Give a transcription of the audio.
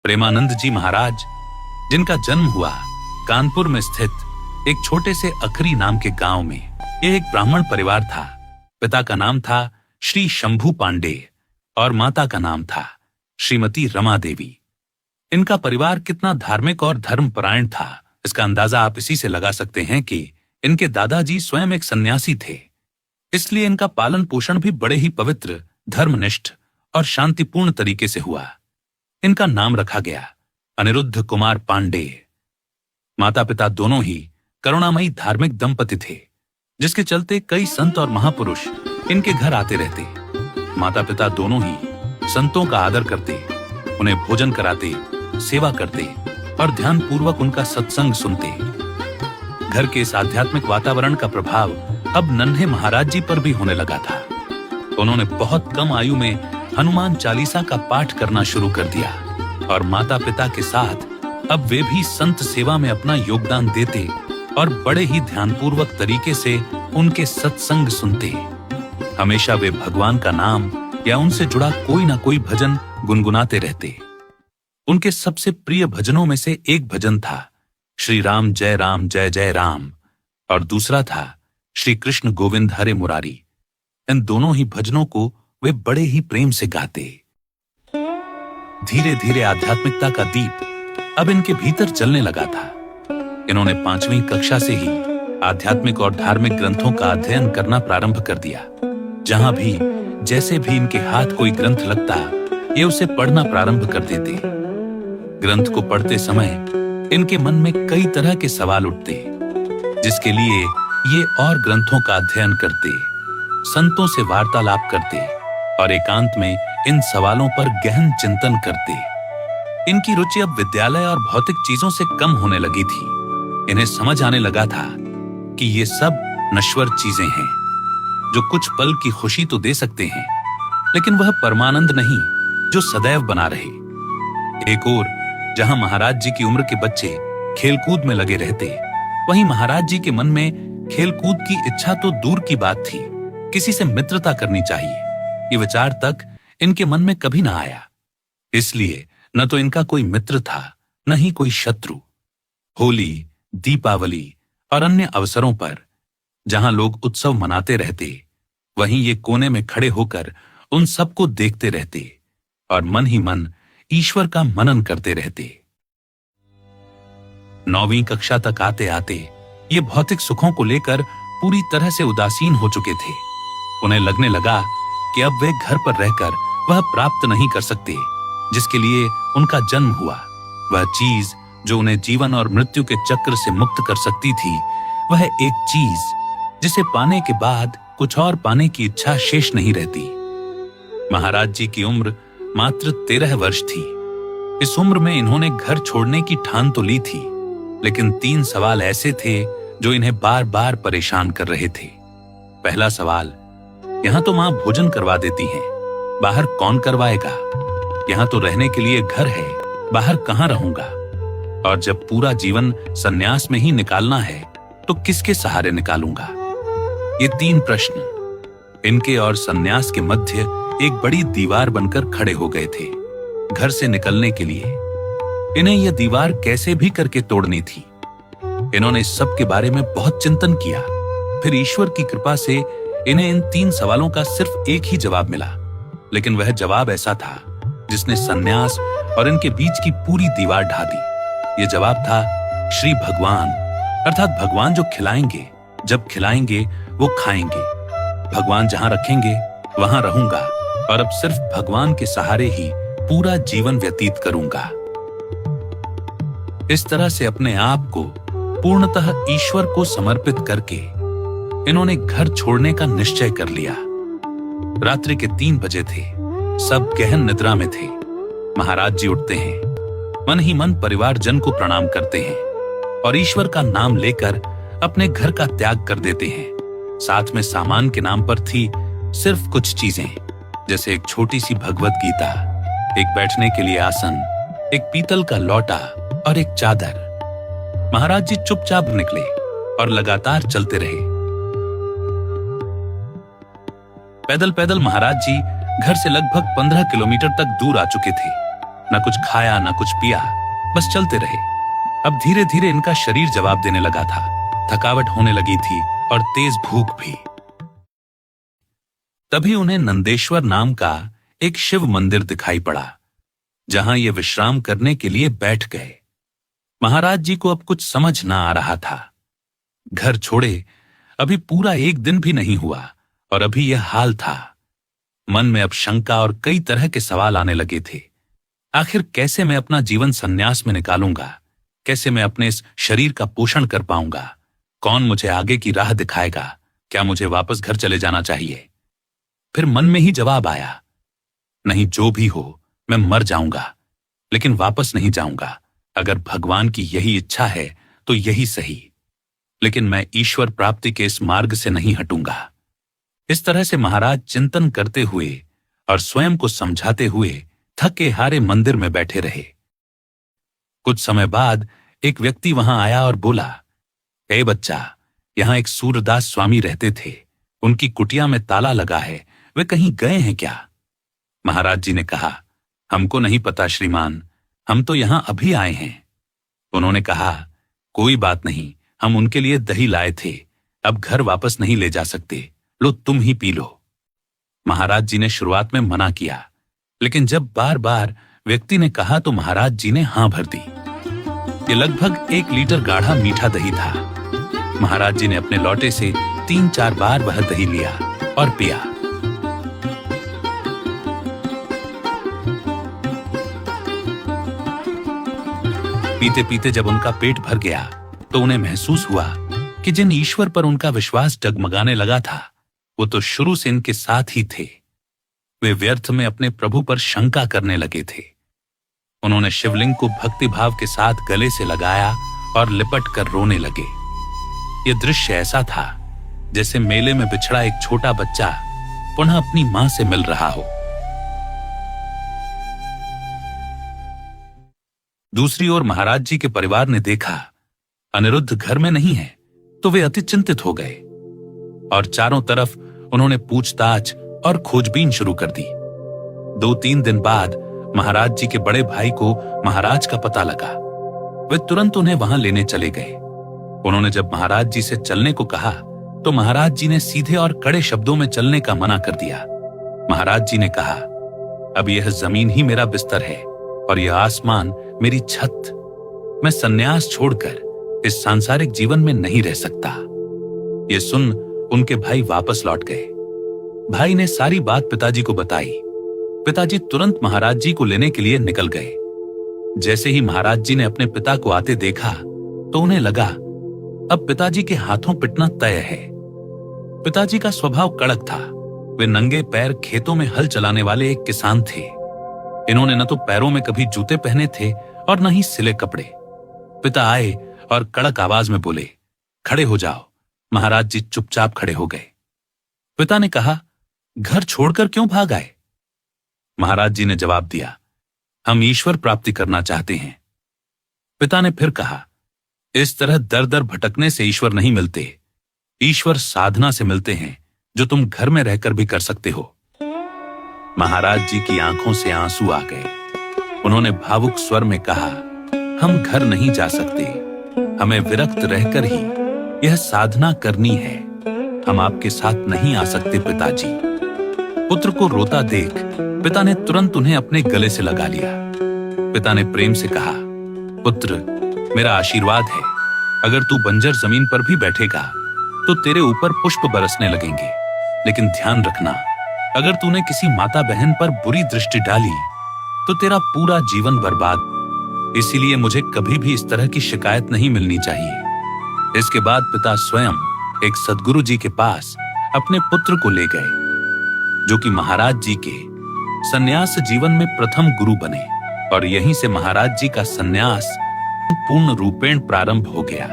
प्रेमानंद जी महाराज, जिनका जन्म हुआ कानपुर में स्थित एक छोटे से अखरी नाम के गांव में। यह एक ब्राह्मण परिवार था। पिता का नाम था श्री शंभू पांडे और माता का नाम था श्रीमती रमा देवी। इनका परिवार कितना धार्मिक और धर्मपरायण था, इसका अंदाजा आप इसी से लगा सकते हैं कि इनके दादाजी स्वयं एक सन्यासी थे। इसलिए इनका पालन पोषण भी बड़े ही पवित्र, धर्मनिष्ठ और शांतिपूर्ण तरीके से हुआ। इनका नाम रखा गया अनिरुद्ध कुमार पांडे। माता पिता दोनों ही करुणामयी धार्मिक दंपति थे, जिसके चलते कई संत और महापुरुष इनके घर आते रहते। माता पिता दोनों ही संतों का आदर करते, उन्हें भोजन कराते, सेवा करते और ध्यानपूर्वक उनका सत्संग सुनते। घर के इस आध्यात्मिक वातावरण का प्रभाव अब नन्हे महाराज जी पर भी होने लगा था। उन्होंने बहुत कम आयु में हनुमान चालीसा का पाठ करना शुरू कर दिया और माता पिता के साथ अब वे भी संत सेवा में अपना योगदान देते और बड़े ही ध्यानपूर्वक तरीके से उनके सत्संग सुनते। हमेशा वे भगवान का नाम या उनसे जुड़ा कोई ना कोई भजन गुनगुनाते रहते। उनके सबसे प्रिय भजनों में से एक भजन था श्री राम जय जय राम और दूसरा था श्री कृष्ण गोविंद हरे मुरारी। इन दोनों ही भजनों को वे बड़े ही प्रेम से गाते। धीरे धीरे आध्यात्मिकता का दीप अब इनके भीतर जलने लगा था। इन्होंने 5वीं कक्षा से ही आध्यात्मिक और धार्मिक ग्रंथों का अध्ययन करना प्रारंभ कर दिया। जहां भी जैसे भी इनके हाथ कोई ग्रंथ लगता, ये उसे पढ़ना प्रारंभ कर देते। ग्रंथ को पढ़ते समय इनके मन में कई तरह के सवाल उठते, जिसके लिए ये और ग्रंथों का अध्ययन करते, संतों से वार्तालाप करते और एकांत में इन सवालों पर गहन चिंतन करते। इनकी रुचि अब विद्यालय और भौतिक चीजों से कम होने लगी थी। इन्हें समझ आने लगा था कि ये सब नश्वर चीजें हैं, जो कुछ पल की खुशी तो दे सकते हैं, लेकिन वह परमानंद नहीं जो सदैव बना रहे। एक ओर जहां महाराज जी की उम्र के बच्चे खेलकूद में लगे रहते, वहीं महाराज जी के मन में खेलकूद की इच्छा तो दूर की बात थी, किसी से मित्रता करनी चाहिए, ये विचार तक इनके मन में कभी ना आया। इसलिए न तो इनका कोई मित्र था, न ही कोई शत्रु। होली, दीपावली और अन्य अवसरों पर जहां लोग उत्सव मनाते रहते, वहीं ये कोने में खड़े होकर उन सबको देखते रहते और मन ही मन ईश्वर का मनन करते रहते। 9वीं कक्षा तक आते आते ये भौतिक सुखों को लेकर पूरी तरह से उदासीन हो चुके थे। उन्हें लगने लगा कि अब वे घर पर रहकर वह प्राप्त नहीं कर सकते जिसके लिए उनका जन्म हुआ। वह चीज जो उन्हें जीवन और मृत्यु के चक्र से मुक्त कर सकती थी, वह एक चीज जिसे पाने के बाद कुछ और पाने की इच्छा शेष नहीं रहती। महाराज जी की उम्र मात्र 13 वर्ष थी। इस उम्र में इन्होंने घर छोड़ने की ठान तो ली थी, लेकिन 3 सवाल ऐसे थे जो इन्हें बार बार परेशान कर रहे थे। पहला सवाल, यहां तो मां भोजन करवा देती हैं, बाहर कौन करवाएगा? यहां तो रहने के लिए घर है, बाहर कहां रहूंगा? और जब पूरा जीवन सन्यास में ही निकालना है तो किसके सहारे निकालूंगा? ये 3 प्रश्न इनके और सन्यास के मध्य एक बड़ी दीवार बनकर खड़े हो गए थे। घर से निकलने के लिए इन्हें यह दीवार कैसे भी करके तोड़नी थी। इन्होंने इस सब के बारे में बहुत चिंतन किया। फिर ईश्वर की कृपा से इन्हें इन 3 सवालों का सिर्फ एक ही जवाब मिला, लेकिन वह जवाब ऐसा था जिसने सन्यास और इनके बीच की पूरी दीवार ढा दी। यह जवाब था श्री भगवान, अर्थात भगवान जो खिलाएंगे, जब खिलाएंगे वो खाएंगे। भगवान जहां रखेंगे वहां रहूंगा और अब सिर्फ भगवान के सहारे ही पूरा जीवन व्यतीत करूंगा। इस तरह से अपने आप को पूर्णतः ईश्वर को समर्पित करके इन्होंने घर छोड़ने का निश्चय कर लिया। रात्रि के 3 बजे थे। सब गहन निद्रा में थे। महाराज जी उठते हैं, मन ही मन परिवारजन को प्रणाम करते हैं और ईश्वर का नाम लेकर अपने घर का त्याग कर देते हैं। साथ में सामान के नाम पर थी सिर्फ कुछ चीजें, जैसे एक छोटी सी भगवत गीता, एक बैठने के लिए आसन, एक पीतल का लोटा और एक चादर। महाराज जी चुपचाप निकले और लगातार चलते रहे। पैदल पैदल महाराज जी घर से लगभग 15 किलोमीटर तक दूर आ चुके थे। न कुछ खाया न कुछ पिया, बस चलते रहे। अब धीरे धीरे इनका शरीर जवाब देने लगा था, थकावट होने लगी थी और तेज भूख भी। तभी उन्हें नंदेश्वर नाम का एक शिव मंदिर दिखाई पड़ा, जहां ये विश्राम करने के लिए बैठ गए। महाराज जी को अब कुछ समझ ना आ रहा था। घर छोड़े अभी पूरा एक दिन भी नहीं हुआ और अभी यह हाल था। मन में अब शंका और कई तरह के सवाल आने लगे थे। आखिर कैसे मैं अपना जीवन संन्यास में निकालूंगा? कैसे मैं अपने इस शरीर का पोषण कर पाऊंगा? कौन मुझे आगे की राह दिखाएगा? क्या मुझे वापस घर चले जाना चाहिए? फिर मन में ही जवाब आया, नहीं, जो भी हो मैं मर जाऊंगा, लेकिन वापस नहीं जाऊंगा। अगर भगवान की यही इच्छा है तो यही सही, लेकिन मैं ईश्वर प्राप्ति के इस मार्ग से नहीं हटूंगा। इस तरह से महाराज चिंतन करते हुए और स्वयं को समझाते हुए थके हारे मंदिर में बैठे रहे। कुछ समय बाद एक व्यक्ति वहां आया और बोला, ए बच्चा, यहां एक सूरदास स्वामी रहते थे, उनकी कुटिया में ताला लगा है, वे कहीं गए हैं क्या? महाराज जी ने कहा, हमको नहीं पता श्रीमान, हम तो यहां अभी आए हैं। उन्होंने कहा, कोई बात नहीं, हम उनके लिए दही लाए थे, अब घर वापस नहीं ले जा सकते, लो तुम ही पी लो। महाराज जी ने शुरुआत में मना किया, लेकिन जब बार बार व्यक्ति ने कहा तो महाराज जी ने हां भर दी। ये लगभग 1 लीटर गाढ़ा मीठा दही था। महाराज जी ने अपने लौटे से 3-4 बार वह दही लिया और पिया। पीते पीते जब उनका पेट भर गया तो उन्हें महसूस हुआ कि जिन ईश्वर पर उनका विश्वास डगमगाने लगा था, वो तो शुरू से इनके साथ ही थे। वे व्यर्थ में अपने प्रभु पर शंका करने लगे थे। उन्होंने शिवलिंग को भक्तिभाव के साथ गले से लगाया और लिपट कर रोने लगे। यह दृश्य ऐसा था जैसे मेले में बिछड़ा एक छोटा बच्चा पुनः अपनी मां से मिल रहा हो। दूसरी ओर महाराज जी के परिवार ने देखा अनिरुद्ध घर में नहीं है, तो वे अति चिंतित हो गए और चारों तरफ उन्होंने पूछताछ और खोजबीन शुरू कर दी। 2-3 दिन बाद महाराज जी के बड़े भाई को महाराज का पता लगा। वे तुरंत उन्हें वहां लेने चले गए। उन्होंने जब महाराज जी से चलने को कहा तो महाराज जी ने सीधे और कड़े शब्दों में चलने का मना कर दिया। महाराज जी ने कहा, अब यह जमीन ही मेरा बिस्तर है और यह आसमान मेरी छत। मैं सन्यास छोड़कर इस सांसारिक जीवन में नहीं रह सकता। यह सुन उनके भाई वापस लौट गए। भाई ने सारी बात पिताजी को बताई। पिताजी तुरंत महाराज जी को लेने के लिए निकल गए। जैसे ही महाराज जी ने अपने पिता को आते देखा तो उन्हें लगा अब पिताजी के हाथों पिटना तय है। पिताजी का स्वभाव कड़क था। वे नंगे पैर खेतों में हल चलाने वाले एक किसान थे। इन्होंने न तो पैरों में कभी जूते पहने थे और न ही सिले कपड़े। पिता आए और कड़क आवाज में बोले, खड़े हो जाओ। महाराज जी चुपचाप खड़े हो गए। पिता ने कहा, घर छोड़कर क्यों भाग आए? महाराज जी ने जवाब दिया, हम ईश्वर प्राप्ति करना चाहते हैं। पिता ने फिर कहा, इस तरह दर दर भटकने से ईश्वर नहीं मिलते। ईश्वर साधना से मिलते हैं, जो तुम घर में रहकर भी कर सकते हो। महाराज जी की आंखों से आंसू आ गए। उन्होंने भावुक स्वर में कहा, हम घर नहीं जा सकते, हमें विरक्त रहकर ही यह साधना करनी है। हम आपके साथ नहीं आ सकते पिताजी। पुत्र को रोता देख पिता ने तुरंत उन्हें अपने गले से लगा लिया। पिता ने प्रेम से कहा, पुत्र, मेरा आशीर्वाद है, अगर तू बंजर जमीन पर भी बैठेगा तो तेरे ऊपर पुष्प बरसने लगेंगे। लेकिन ध्यान रखना, अगर तूने किसी माता बहन पर बुरी दृष्टि डाली तो तेरा पूरा जीवन बर्बाद। इसीलिए मुझे कभी भी इस तरह की शिकायत नहीं मिलनी चाहिए। इसके बाद पिता स्वयं एक सद्गुरु जी के पास अपने पुत्र को ले गए, जो कि महाराज जी के सन्यास जीवन में प्रथम गुरु बने, और यहीं से महाराज जी का सन्यास पूर्ण रूपेण प्रारंभ हो गया।